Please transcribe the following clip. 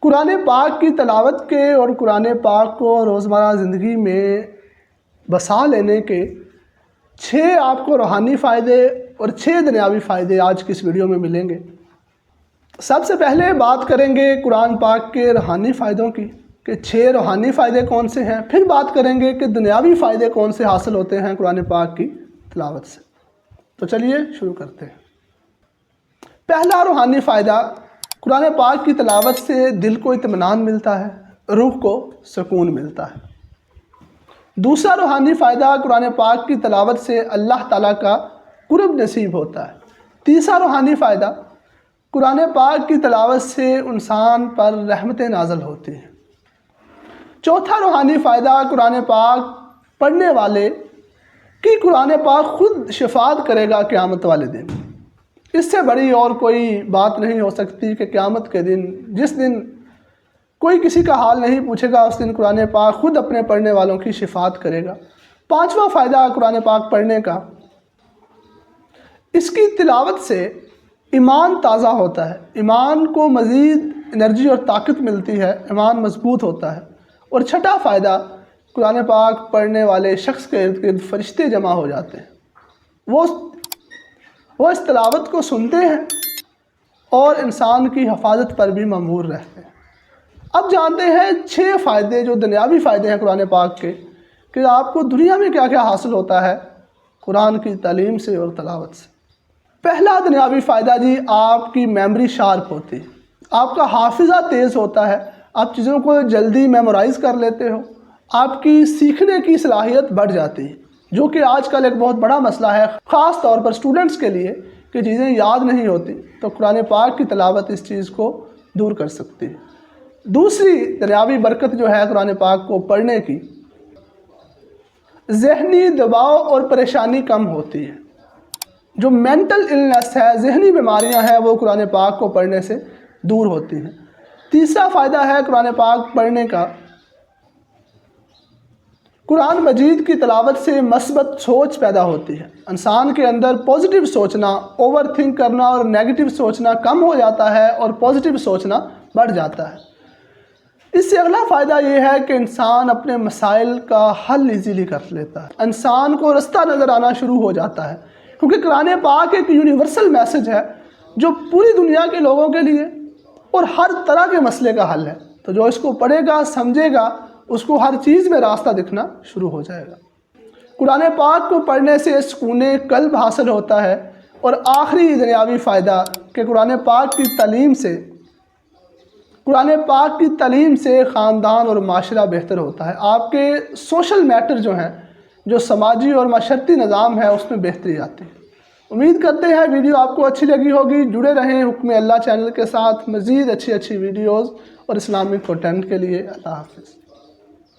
قرآن پاک کی تلاوت کے اور قرآن پاک کو روزمرہ زندگی میں بسا لینے کے 6 آپ کو روحانی فائدے اور 6 دنیاوی فائدے آج کی اس ویڈیو میں ملیں گے۔ سب سے پہلے بات کریں گے قرآن پاک کے روحانی فائدوں کی کہ 6 روحانی فائدے کون سے ہیں، پھر بات کریں گے کہ دنیاوی فائدے کون سے حاصل ہوتے ہیں قرآن پاک کی تلاوت سے۔ تو چلیے شروع کرتے ہیں۔ پہلا روحانی فائدہ، قرآن پاک کی تلاوت سے دل کو اطمینان ملتا ہے، روح کو سکون ملتا ہے۔ دوسرا روحانی فائدہ، قرآن پاک کی تلاوت سے اللہ تعالیٰ کا قرب نصیب ہوتا ہے۔ تیسرا روحانی فائدہ، قرآن پاک کی تلاوت سے انسان پر رحمتیں نازل ہوتی ہیں۔ چوتھا روحانی فائدہ، قرآن پاک پڑھنے والے کی قرآن پاک خود شفاعت کرے گا قیامت والے دن۔ اس سے بڑی اور کوئی بات نہیں ہو سکتی کہ قیامت کے دن، جس دن کوئی کسی کا حال نہیں پوچھے گا، اس دن قرآن پاک خود اپنے پڑھنے والوں کی شفاعت کرے گا۔ پانچواں فائدہ قرآن پاک پڑھنے کا، اس کی تلاوت سے ایمان تازہ ہوتا ہے، ایمان کو مزید انرجی اور طاقت ملتی ہے، ایمان مضبوط ہوتا ہے۔ اور چھٹا فائدہ، قرآن پاک پڑھنے والے شخص کے ارد گرد فرشتے جمع ہو جاتے ہیں، وہ اس تلاوت کو سنتے ہیں اور انسان کی حفاظت پر بھی مأمور رہتے ہیں۔ اب جانتے ہیں 6 فائدے جو دنیاوی فائدے ہیں قرآن پاک کے، کہ آپ کو دنیا میں کیا کیا حاصل ہوتا ہے قرآن کی تعلیم سے اور تلاوت سے۔ پہلا دنیاوی فائدہ جی، آپ کی میموری شارپ ہوتی ہے، آپ کا حافظہ تیز ہوتا ہے، آپ چیزوں کو جلدی میمورائز کر لیتے ہو، آپ کی سیکھنے کی صلاحیت بڑھ جاتی ہے، جو کہ آج کل ایک بہت بڑا مسئلہ ہے، خاص طور پر اسٹوڈنٹس کے لیے، کہ چیزیں یاد نہیں ہوتی، تو قرآن پاک کی تلاوت اس چیز کو دور کر سکتی ہے۔ دوسری دنیاوی برکت جو ہے قرآن پاک کو پڑھنے کی، ذہنی دباؤ اور پریشانی کم ہوتی ہے۔ جو مینٹل النس ہے، ذہنی بیماریاں ہیں، وہ قرآن پاک کو پڑھنے سے دور ہوتی ہیں۔ تیسرا فائدہ ہے قرآن پاک پڑھنے کا، قرآن مجید کی تلاوت سے مثبت سوچ پیدا ہوتی ہے، انسان کے اندر پازیٹیو سوچنا، اوور تھنک کرنا اور نیگیٹو سوچنا کم ہو جاتا ہے اور پازیٹیو سوچنا بڑھ جاتا ہے۔ اس سے اگلا فائدہ یہ ہے کہ انسان اپنے مسائل کا حل ایزیلی کر لیتا ہے، انسان کو رستہ نظر آنا شروع ہو جاتا ہے، کیونکہ قرآن پاک ایک یونیورسل میسج ہے جو پوری دنیا کے لوگوں کے لیے اور ہر طرح کے مسئلے کا حل ہے۔ تو جو اس کو پڑھے گا، سمجھے گا، اس کو ہر چیز میں راستہ دکھنا شروع ہو جائے گا۔ قرآن پاک کو پڑھنے سے سکون قلب حاصل ہوتا ہے۔ اور آخری دنیاوی فائدہ کہ قرآن پاک کی تعلیم سے خاندان اور معاشرہ بہتر ہوتا ہے، آپ کے سوشل میٹر جو ہیں، جو سماجی اور معاشرتی نظام ہے، اس میں بہتری آتی ہے۔ امید کرتے ہیں ویڈیو آپ کو اچھی لگی ہوگی۔ جڑے رہیں حکم اللہ چینل کے ساتھ مزید اچھی ویڈیوز اور اسلامک کنٹینٹ کے لیے۔ اللہ حافظ۔